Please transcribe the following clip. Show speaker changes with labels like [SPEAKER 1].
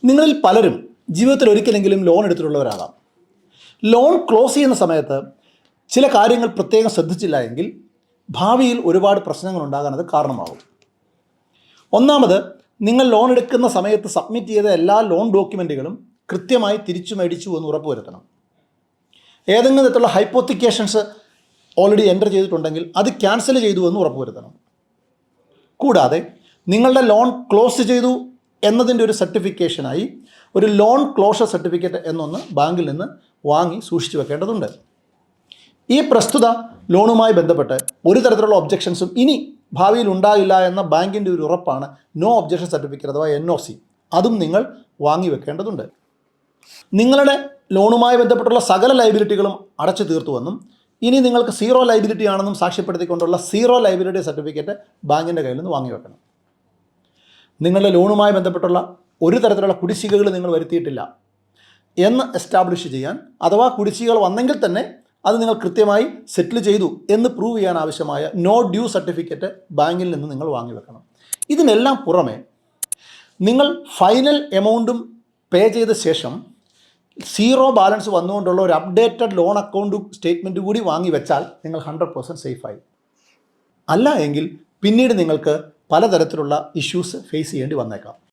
[SPEAKER 1] നിങ്ങളിൽ പലരും ജീവിതത്തിൽ ഒരിക്കലെങ്കിലും ലോൺ എടുത്തിട്ടുള്ളവരാകാം. ലോൺ ക്ലോസ് ചെയ്യുന്ന സമയത്ത് ചില കാര്യങ്ങൾ പ്രത്യേകം ശ്രദ്ധിച്ചില്ല എങ്കിൽ ഭാവിയിൽ ഒരുപാട് പ്രശ്നങ്ങൾ ഉണ്ടാകാൻ അത് കാരണമാകും. ഒന്നാമത്, നിങ്ങൾ ലോൺ എടുക്കുന്ന സമയത്ത് സബ്മിറ്റ് ചെയ്ത എല്ലാ ലോൺ ഡോക്യുമെൻറ്റുകളും കൃത്യമായി തിരിച്ചു മേടിച്ചു എന്ന് ഉറപ്പുവരുത്തണം. ഏതെങ്കിലും തരത്തിലുള്ള ഹൈപ്പോത്തിക്കേഷൻസ് ഓൾറെഡി എൻ്റർ ചെയ്തിട്ടുണ്ടെങ്കിൽ അത് ക്യാൻസൽ ചെയ്തു എന്ന് ഉറപ്പുവരുത്തണം. കൂടാതെ നിങ്ങളുടെ ലോൺ ക്ലോസ് ചെയ്തു എന്നതിൻ്റെ ഒരു സർട്ടിഫിക്കേഷനായി ഒരു ലോൺ ക്ലോഷർ സർട്ടിഫിക്കറ്റ് എന്നൊന്ന് ബാങ്കിൽ നിന്ന് വാങ്ങി സൂക്ഷിച്ചു വെക്കേണ്ടതുണ്ട്. ഈ പ്രസ്തുത ലോണുമായി ബന്ധപ്പെട്ട് ഒരു തരത്തിലുള്ള ഒബ്ജക്ഷൻസും ഇനി ഭാവിയിൽ ഉണ്ടാകില്ല എന്ന ബാങ്കിൻ്റെ ഒരു ഉറപ്പാണ് നോ ഒബ്ജക്ഷൻ സർട്ടിഫിക്കറ്റ് അഥവാ NOC. അതും നിങ്ങൾ വാങ്ങി വെക്കേണ്ടതുണ്ട്. നിങ്ങളുടെ ലോണുമായി ബന്ധപ്പെട്ടുള്ള സകല ലൈബിലിറ്റികളും അടച്ചു തീർത്തുവെന്നും ഇനി നിങ്ങൾക്ക് സീറോ ലൈബിലിറ്റി ആണെന്നും സാക്ഷ്യപ്പെടുത്തിക്കൊണ്ടുള്ള സീറോ ലൈബിലിറ്റി സർട്ടിഫിക്കറ്റ് ബാങ്കിൻ്റെ കയ്യിൽ നിന്ന് വാങ്ങി വെക്കണം. നിങ്ങളുടെ ലോണുമായി ബന്ധപ്പെട്ടുള്ള ഒരു തരത്തിലുള്ള കുടിശ്ശികകൾ നിങ്ങൾ വരുത്തിയിട്ടില്ല എന്ന് എസ്റ്റാബ്ലിഷ് ചെയ്യാൻ, അഥവാ കുടിശ്ശികകൾ വന്നെങ്കിൽ തന്നെ അത് നിങ്ങൾ കൃത്യമായി സെറ്റിൽ ചെയ്തു എന്ന് പ്രൂവ് ചെയ്യാൻ ആവശ്യമായ നോ ഡ്യൂ സർട്ടിഫിക്കറ്റ് ബാങ്കിൽ നിന്ന് നിങ്ങൾ വാങ്ങി വെക്കണം. ഇതിനെല്ലാം പുറമെ നിങ്ങൾ ഫൈനൽ എമൗണ്ടും പേ ചെയ്ത ശേഷം സീറോ ബാലൻസ് വന്നുകൊണ്ടുള്ള ഒരു അപ്ഡേറ്റഡ് ലോൺ അക്കൗണ്ട് സ്റ്റേറ്റ്മെൻറ്റ് കൂടി വാങ്ങി വെച്ചാൽ നിങ്ങൾ 100% സേഫായി. അല്ല എങ്കിൽ പിന്നീട് നിങ്ങൾക്ക് പലതരത്തിലുള്ള ഇഷ്യൂസ് ഫേസ് ചെയ്യേണ്ടി വന്നേക്കാം.